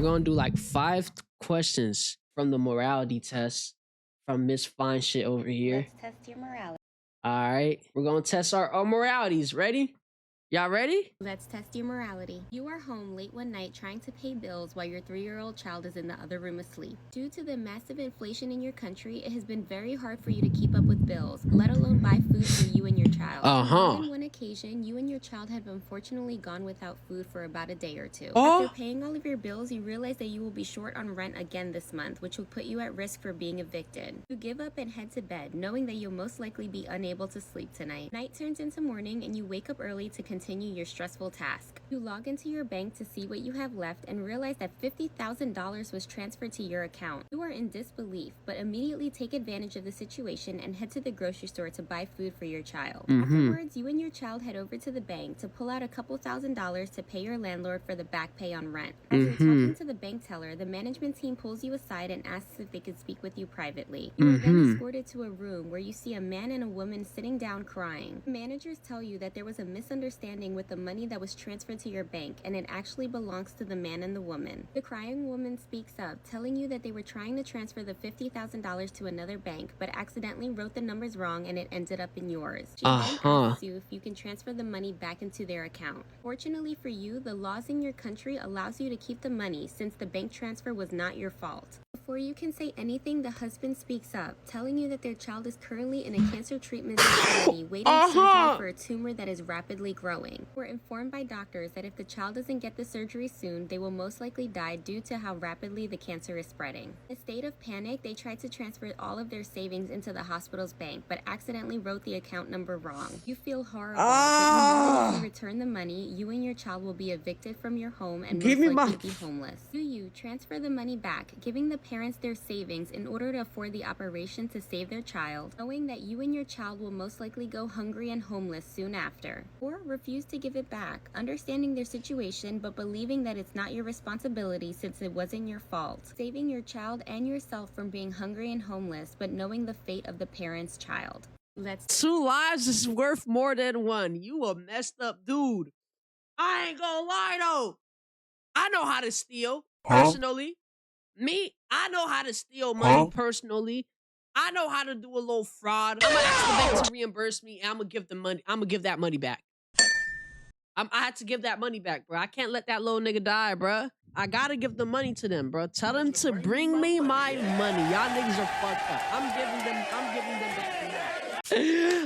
gonna do like 5 questions from the morality test from Miss Fine Shit over here. Let's test your morality. All right, we're gonna test our moralities. Ready? Y'all ready? Let's test your morality. You are home late one night trying to pay bills while your 3-year-old child is in the other room asleep. Due to the massive inflation in your country, it has been very hard for you to keep up with bills, let alone buy food for you and your child. On more than one occasion, you and your child have unfortunately gone without food for about a day or two. After paying all of your bills, you realize that you will be short on rent again this month, which will put you at risk for being evicted. You give up and head to bed, knowing that you'll most likely be unable to sleep tonight. Night turns into morning and you wake up early to continue your stressful task. You log into your bank to see what you have left and realize that $50,000 was transferred to your account. You are in disbelief, but immediately take advantage of the situation and head to the grocery store to buy food for your child. Afterwards, you and your child head over to the bank to pull out a couple $1,000s to pay your landlord for the back pay on rent. As you're talking to the bank teller, the management team pulls you aside and asks if they could speak with you privately. You are then escorted to a room where you see a man and a woman sitting down crying. The managers tell you that there was a misunderstanding with the money that was transferred to your bank and it actually belongs to the man and the woman. The crying woman speaks up, telling you that they were trying to transfer the $50,000 to another bank but accidentally wrote the numbers wrong and it ended up in yours. She then asks you if you can transfer the money back into their account. Fortunately for you, the laws in your country allows you to keep the money since the bank transfer was not your fault. Before you can say anything, the husband speaks up, telling you that their child is currently in a cancer treatment facility waiting surgery for a tumor that is rapidly growing. We're informed by doctors that if the child doesn't get the surgery soon, they will most likely die due to how rapidly the cancer is spreading. In a state of panic, they tried to transfer all of their savings into the hospital's bank, but accidentally wrote the account number wrong. You feel horrible, but you know that if you return the money, you and your child will be evicted from your home and most likely be homeless. Do you transfer the money back, giving the parents their savings in order to afford the operation to save their child, knowing that you and your child will most likely go hungry and homeless soon after? Or refuse to give it back, understanding their situation but believing that it's not your responsibility since it wasn't your fault, saving your child and yourself from being hungry and homeless but knowing the fate of the parent's child. Two lives is worth more than one. You a messed up dude. I ain't gonna lie though. I know how to steal personally. Me, I know how to steal money personally. I know how to do a little fraud. I'm gonna ask the bank to reimburse me and I'm gonna give the money. I'm gonna give that money back. I had to give that money back, bro. I can't let that little nigga die, bro. I gotta give the money to them, bro. Tell them to bring me my money. Y'all niggas are fucked up. I'm giving them back.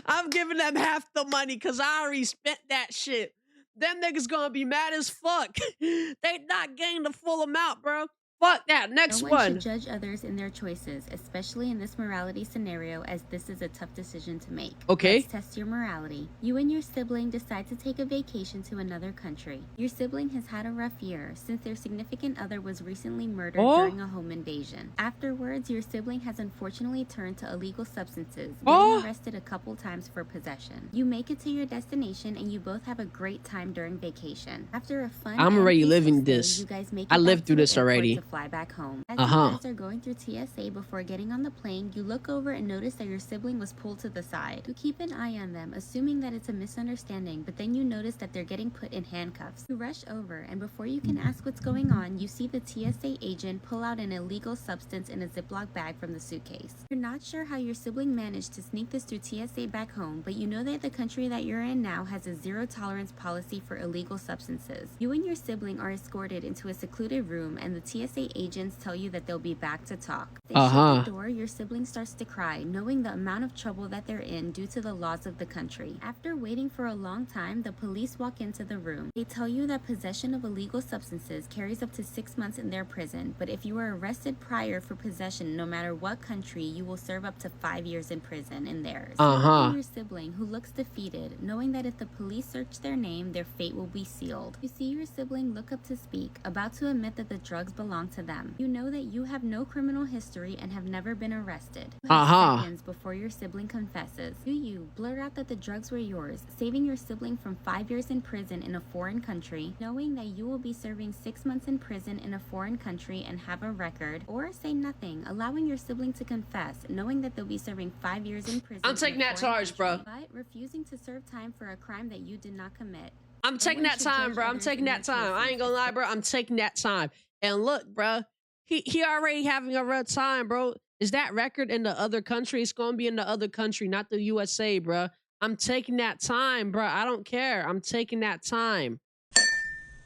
I'm giving them half the money because I already spent that shit. Them niggas gonna be mad as fuck. They not getting the full amount, bro. Fuck that. Next one. No one should judge others in their choices, especially in this morality scenario, as this is a tough decision to make. Okay. Let's test your morality. You and your sibling decide to take a vacation to another country. Your sibling has had a rough year since their significant other was recently murdered during a home invasion. Afterwards, your sibling has unfortunately turned to illegal substances, getting arrested a couple times for possession. You make it to your destination and you both have a great time during vacation. After a fun I'm already living stay, this. you guys make it I lived back through to the this airport already. To fly back home. As you guys are going through TSA before getting on the plane, you look over and notice that your sibling was pulled to the side. You keep an eye on them, assuming that it's a misunderstanding, but then you notice that they're getting put in handcuffs. You rush over, and before you can ask what's going on, you see the TSA agent pull out an illegal substance in a Ziploc bag from the suitcase. You're not sure how your sibling managed to sneak this through TSA back home, but you know that the country that you're in now has a zero-tolerance policy for illegal substances. You and your sibling are escorted into a secluded room, and the TSA agents tell you that they'll be back to talk. They shut the door, your sibling starts to cry, knowing the amount of trouble that they're in due to the laws of the country. After waiting for a long time, the police walk into the room. They tell you that possession of illegal substances carries up to 6 months in their prison, but if you are arrested prior for possession, no matter what country, you will serve up to 5 years in prison in theirs. You look at your sibling, who looks defeated, knowing that if the police search their name, their fate will be sealed. You see your sibling look up to speak, about to admit that the drugs belong to them. You know that you have no criminal history and have never been arrested. You have seconds before your sibling confesses. Do you blurt out that the drugs were yours, saving your sibling from 5 years in prison in a foreign country, knowing that you will be serving 6 months in prison in a foreign country and have a record, or say nothing, allowing your sibling to confess, knowing that they'll be serving 5 years in prison? I'm taking that charge, bro. But refusing to serve time for a crime that you did not commit. I'm taking that time, bro. I'm taking that time. I ain't gonna lie, bro. I'm taking that time. And look, bruh, he already having a rough time, bro. Is that record in the other country? It's gonna be in the other country, not the USA, bruh. I'm taking that time, bruh. I don't care. I'm taking that time.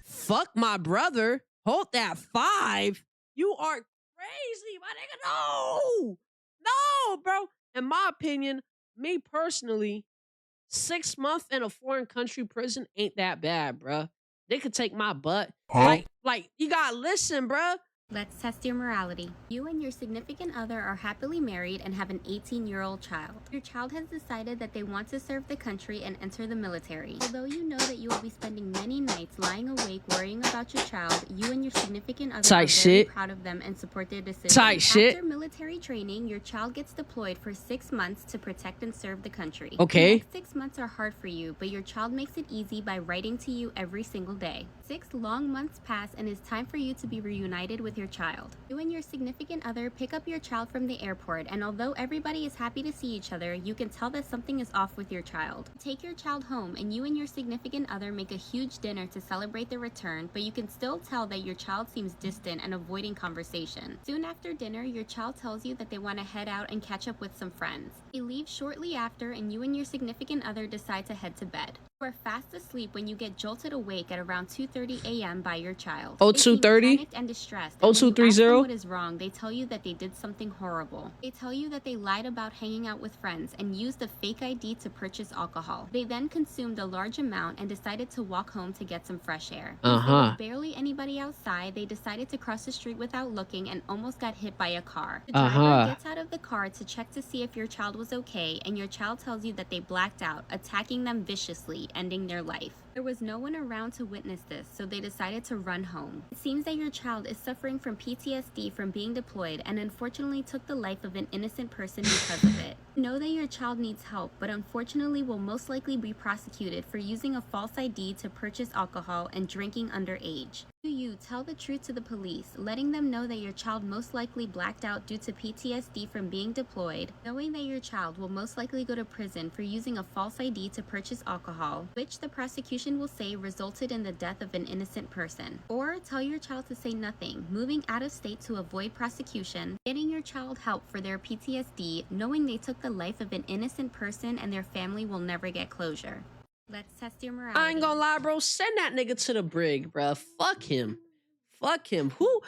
Fuck my brother. Hold that 5. You are crazy, my nigga. No. No, bro. In my opinion, me personally, 6 months in a foreign country prison ain't that bad, bruh. They could take my butt. Like you gotta listen, bruh. Let's test your morality. You and your significant other are happily married and have an 18-year-old child. Your child has decided that they want to serve the country and enter the military. Although you know that you will be spending many nights lying awake worrying about your child, you and your significant other are very proud of them and support their decision. After military training, your child gets deployed for 6 months to protect and serve the country. Okay. The next 6 months are hard for you, but your child makes it easy by writing to you every single day. 6 long months pass and it's time for you to be reunited with your child. You and your significant other pick up your child from the airport, and although everybody is happy to see each other, you can tell that something is off with your child. Take your child home, and you and your significant other make a huge dinner to celebrate the return, but you can still tell that your child seems distant and avoiding conversation. Soon after dinner, your child tells you that they want to head out and catch up with some friends. They leave shortly after, and you and your significant other decide to head to bed. You are fast asleep when you get jolted awake at around 2:30 a.m. by your child. 02:30? Panicked and distressed. 02:30? What is wrong? They tell you that they did something horrible. They tell you that they lied about hanging out with friends and used a fake ID to purchase alcohol. They then consumed a large amount and decided to walk home to get some fresh air. Since there was barely anybody outside, they decided to cross the street without looking and almost got hit by a car. The driver gets out of the car to check to see if your child was okay, and your child tells you that they blacked out, attacking them viciously, ending their life. There was no one around to witness this, so they decided to run home. It seems that your child is suffering from PTSD from being deployed and unfortunately took the life of an innocent person because of it. You know that your child needs help, but unfortunately will most likely be prosecuted for using a false ID to purchase alcohol and drinking underage. You tell the truth to the police, letting them know that your child most likely blacked out due to PTSD from being deployed, knowing that your child will most likely go to prison for using a false ID to purchase alcohol, which the prosecution will say resulted in the death of an innocent person. Or tell your child to say nothing, moving out of state to avoid prosecution, getting your child help for their PTSD, knowing they took the life of an innocent person and their family will never get closure. Let's test your morality. I ain't gonna lie, bro. Send that nigga to the brig, bro. Fuck him. Fuck him. Who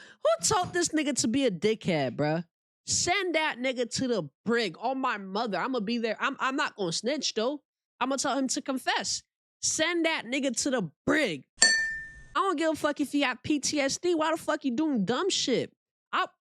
taught this nigga to be a dickhead, bro? Send that nigga to the brig. On my mother. I'm gonna be there. I'm not gonna snitch though. I'm gonna tell him to confess. Send that nigga to the brig. I don't give a fuck if he got PTSD. Why the fuck you doing dumb shit?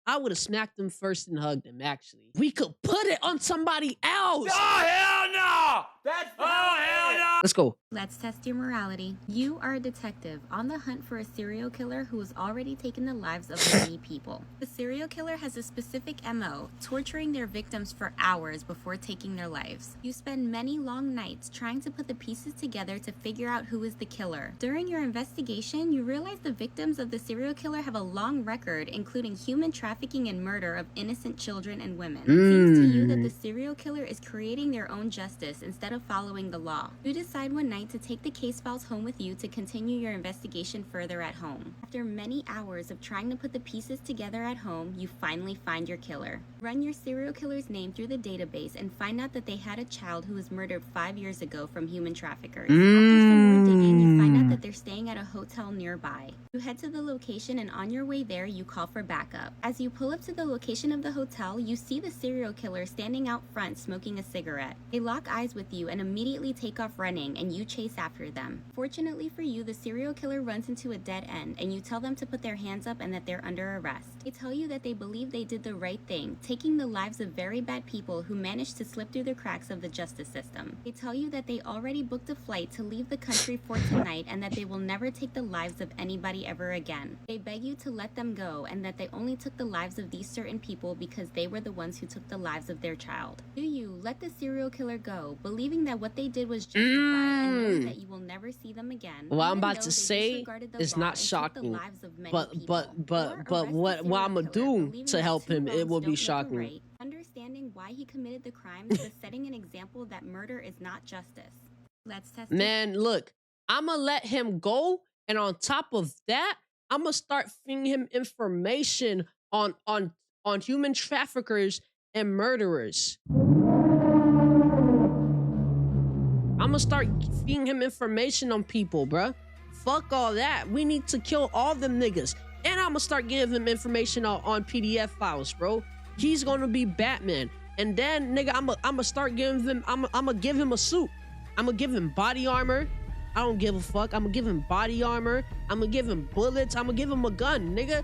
I would have smacked him first and hugged him, actually. We could put it on somebody else. Oh, hell no! Hell no! Let's go. Let's test your morality. You are a detective on the hunt for a serial killer who has already taken the lives of many people. The serial killer has a specific MO, torturing their victims for hours before taking their lives. You spend many long nights trying to put the pieces together to figure out who is the killer. During your investigation, you realize the victims of the serial killer have a long record, including human trafficking and murder of innocent children and women. It seems to you that the serial killer is creating their own justice instead of following the law. You decide one night to take the case files home with you to continue your investigation further at home. After many hours of trying to put the pieces together at home, you finally find your killer. Run your serial killer's name through the database and find out that they had a child who was murdered 5 years ago from human traffickers. After some more digging, you find out that they're staying at a hotel nearby. You head to the location, and on your way there, you call for backup. As you pull up to the location of the hotel, you see the serial killer standing out front smoking a cigarette. They lock eyes with you and immediately take off running, and you chase after them. Fortunately for you, the serial killer runs into a dead end, and you tell them to put their hands up and that they're under arrest. They tell you that they believe they did the right thing, taking the lives of very bad people who managed to slip through the cracks of the justice system. They tell you that they already booked a flight to leave the country for tonight and that they will never take the lives of anybody ever again. They beg you to let them go and that they only took the lives of these certain people because they were the ones who took the lives of their child. Do you let the serial killer go, believing that what they did was justified and knowing that you will never see them again? What I'm about to say is not shocking, but what I'm gonna do to help him, it will be shocking. Right. Understanding why he committed the crimes, but setting an example that murder is not justice. Let's test Man, look, I'm gonna let him go, and on top of that, I'm gonna start feeding him information on human traffickers and murderers. I'm gonna start feeding him information on people, bruh. Fuck all that. We need to kill all them niggas. And I'm gonna start giving him information on PDF files, bro. He's gonna be Batman. And then, nigga, I'm gonna start giving him, I'm gonna give him a suit. I'm gonna give him body armor. I don't give a fuck. I'm gonna give him body armor. I'm gonna give him bullets. I'm gonna give him a gun, nigga.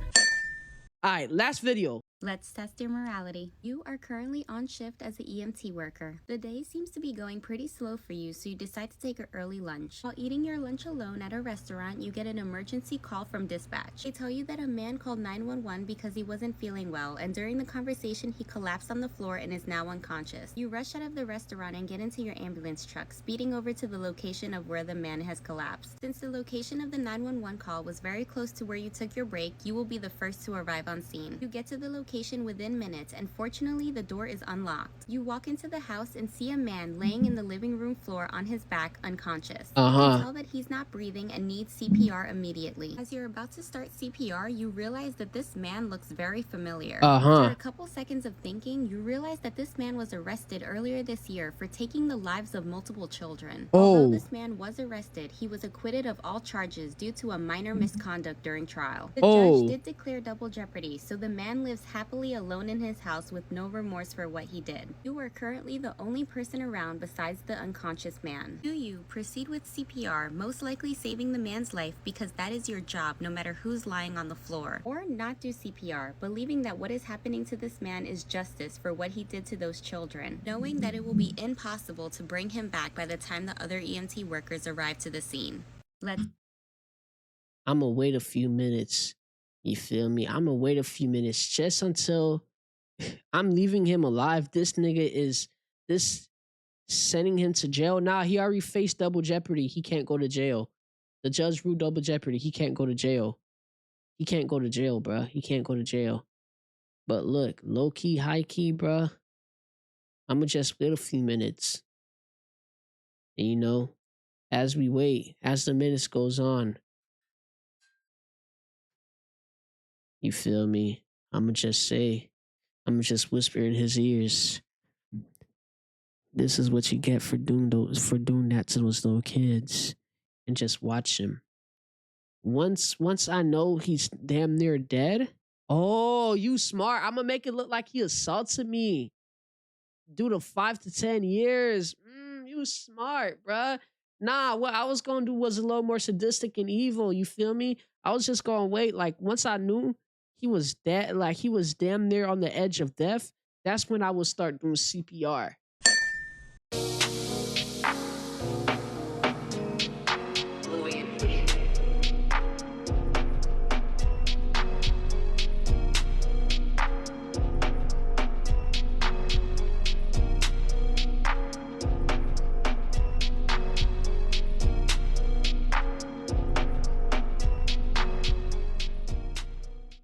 All right, last video. Let's test your morality. You are currently on shift as an EMT worker. The day seems to be going pretty slow for you, so you decide to take an early lunch. While eating your lunch alone at a restaurant, you get an emergency call from dispatch. They tell you that a man called 911 because he wasn't feeling well, and during the conversation, he collapsed on the floor and is now unconscious. You rush out of the restaurant and get into your ambulance truck, speeding over to the location of where the man has collapsed. Since the location of the 911 call was very close to where you took your break, you will be the first to arrive on scene. You get to the location within minutes, and fortunately the door is unlocked. You walk into the house and see a man laying in the living room floor on his back unconscious. You can tell that he's not breathing and needs CPR immediately. As you're about to start CPR, you realize that this man looks very familiar. After a couple seconds of thinking, you realize that this man was arrested earlier this year for taking the lives of multiple children. Although this man was arrested, he was acquitted of all charges due to a minor misconduct during trial. The judge did declare double jeopardy, so the man lives happily alone in his house with no remorse for what he did. You are currently the only person around besides the unconscious man. Do you proceed with CPR, most likely saving the man's life because that is your job no matter who's lying on the floor? Or not do CPR, believing that what is happening to this man is justice for what he did to those children, knowing that it will be impossible to bring him back by the time the other EMT workers arrive to the scene? I'm gonna wait a few minutes. You feel me? I'm gonna wait a few minutes just until I'm leaving him alive. This nigga is sending him to jail. Nah, he already faced double jeopardy. He can't go to jail. The judge ruled double jeopardy. He can't go to jail. He can't go to jail, bruh. He can't go to jail. But look, low key, high key, bruh. I'm gonna just wait a few minutes. And you know, as we wait, as the minutes goes on, you feel me? I'ma just whisper in his ears. This is what you get for doing that to those little kids. And just watch him. Once I know he's damn near dead. Oh, you smart. I'ma make it look like he assaulted me. Due to 5 to 10 years. You smart, bruh. Nah, what I was gonna do was a little more sadistic and evil. You feel me? I was just gonna wait. Like once I knew he was dead, like he was damn near on the edge of death, that's when I would start doing CPR.